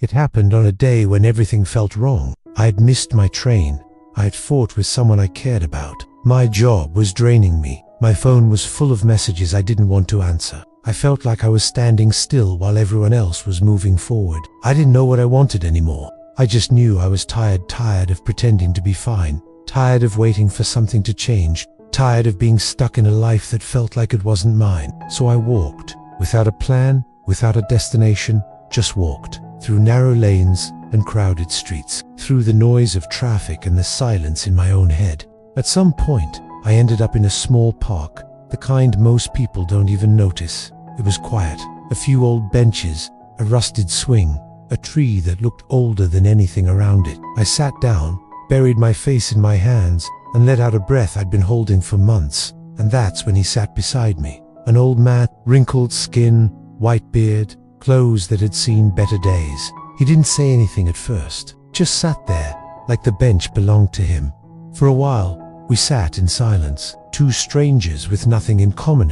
It happened on a day when everything felt wrong. I had missed my train. I had fought with someone I cared about. My job was draining me. My phone was full of messages I didn't want to answer. I felt like I was standing still while everyone else was moving forward. I didn't know what I wanted anymore. I just knew I was tired of pretending to be fine, tired of waiting for something to change, tired of being stuck in a life that felt like it wasn't mine. So I walked, without a plan, without a destination, just walked, through narrow lanes and crowded streets, through the noise of traffic and the silence in my own head. At some point, I ended up in a small park, the kind most people don't even notice. It was quiet, a few old benches, a rusted swing, a tree that looked older than anything around it. I sat down, buried my face in my hands, and let out a breath I'd been holding for months. And that's when he sat beside me. An old man, wrinkled skin, white beard, clothes that had seen better days. He didn't say anything at first, just sat there, like the bench belonged to him. For a while, we sat in silence, two strangers with nothing in common.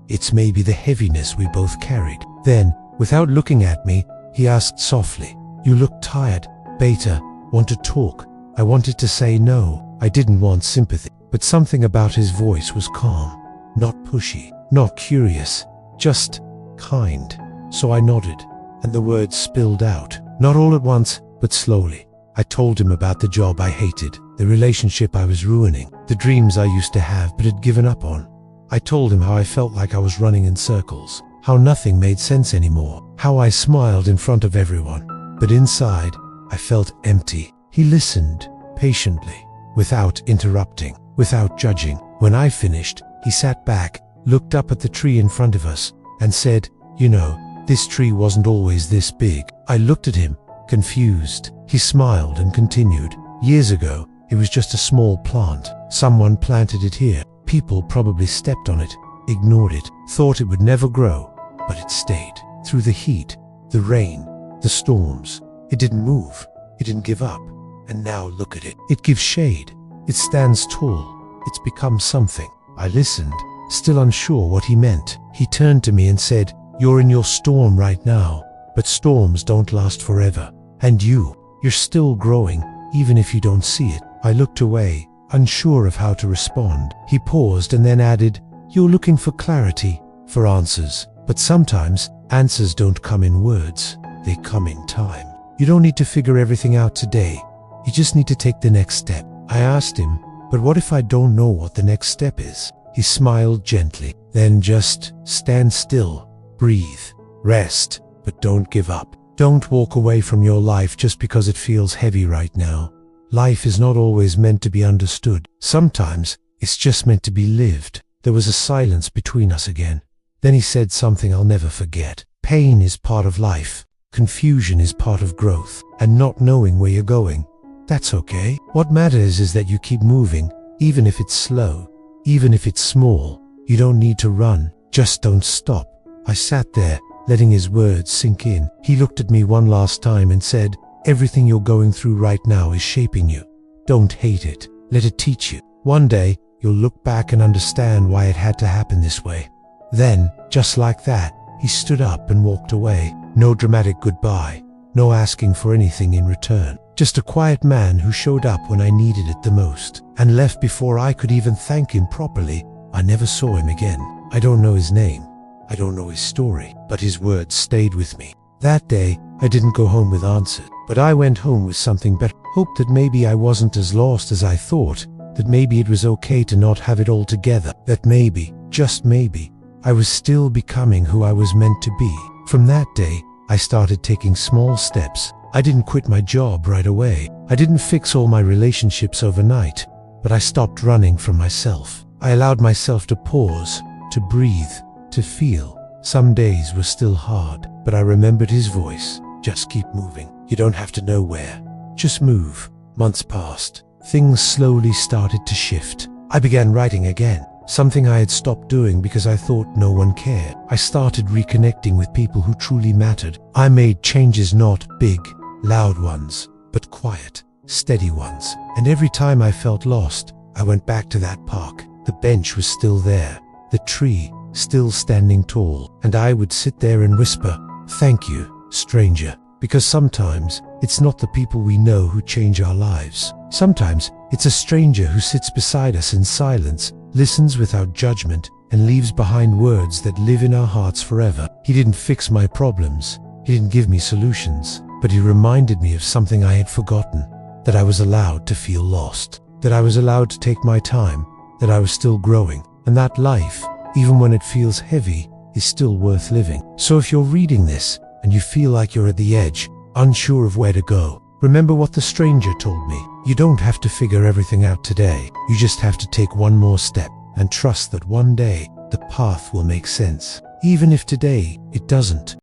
It's maybe the heaviness we both carried. Then, without looking at me, he asked softly, "You look tired, Beta. Want to talk?" I wanted to say no. I didn't want sympathy, but something about his voice was calm, not pushy, not curious, just kind. So I nodded, and the words spilled out, not all at once, but slowly. I told him about the job I hated, the relationship I was ruining, the dreams I used to have but had given up on. I told him how I felt like I was running in circles, how nothing made sense anymore, how I smiled in front of everyone, but inside, I felt empty. He listened, patiently, without interrupting, without judging. When I finished, he sat back, looked up at the tree in front of us, and said, "You know, this tree wasn't always this big." I looked at him, confused. He smiled and continued, "Years ago, it was just a small plant. Someone planted it here. People probably stepped on it, ignored it, thought it would never grow, but it stayed. Through the heat, the rain, the storms. It didn't move. It didn't give up. And now look at it. It gives shade. It stands tall. It's become something." I listened, still unsure what he meant. He turned to me and said, "You're in your storm right now, but storms don't last forever. And you're still growing, even if you don't see it." I looked away, unsure of how to respond. He paused and then added, "You're looking for clarity, for answers. But sometimes, answers don't come in words. They come in time. You don't need to figure everything out today. You just need to take the next step." I asked him, "But what if I don't know what the next step is?" He smiled gently. "Then just stand still, breathe, rest, but don't give up. Don't walk away from your life just because it feels heavy right now. Life is not always meant to be understood. Sometimes it's just meant to be lived." There was a silence between us again. Then he said something I'll never forget. "Pain is part of life. Confusion is part of growth. And not knowing where you're going, that's okay. What matters is that you keep moving, even if it's slow, even if it's small. You don't need to run, just don't stop." I sat there, letting his words sink in. He looked at me one last time and said, "Everything you're going through right now is shaping you. Don't hate it. Let it teach you. One day, you'll look back and understand why it had to happen this way." Then, just like that, he stood up and walked away. No dramatic goodbye, no asking for anything in return. Just a quiet man who showed up when I needed it the most, and left before I could even thank him properly. I never saw him again. I don't know his name. I don't know his story, but his words stayed with me. That day, I didn't go home with answers, but I went home with something better. Hoped that maybe I wasn't as lost as I thought, that maybe it was okay to not have it all together, that maybe, just maybe, I was still becoming who I was meant to be. From that day, I started taking small steps. I didn't quit my job right away. I didn't fix all my relationships overnight, but I stopped running from myself. I allowed myself to pause, to breathe, to feel. Some days were still hard, but I remembered his voice. "Just keep moving. You don't have to know where. Just move." Months passed. Things slowly started to shift. I began writing again, something I had stopped doing because I thought no one cared. I started reconnecting with people who truly mattered. I made changes, not big, loud ones, but quiet, steady ones. And every time I felt lost, I went back to that park. The bench was still there, the tree still standing tall, and I would sit there and whisper, "Thank you, stranger." Because sometimes it's not the people we know who change our lives. Sometimes it's a stranger who sits beside us in silence, listens without judgment, and leaves behind words that live in our hearts forever. He didn't fix my problems. He didn't give me solutions. But he reminded me of something I had forgotten, that I was allowed to feel lost, that I was allowed to take my time, that I was still growing, and that life, even when it feels heavy, is still worth living. So if you're reading this and you feel like you're at the edge, unsure of where to go, remember what the stranger told me. You don't have to figure everything out today. You just have to take one more step and trust that one day the path will make sense, even if today it doesn't.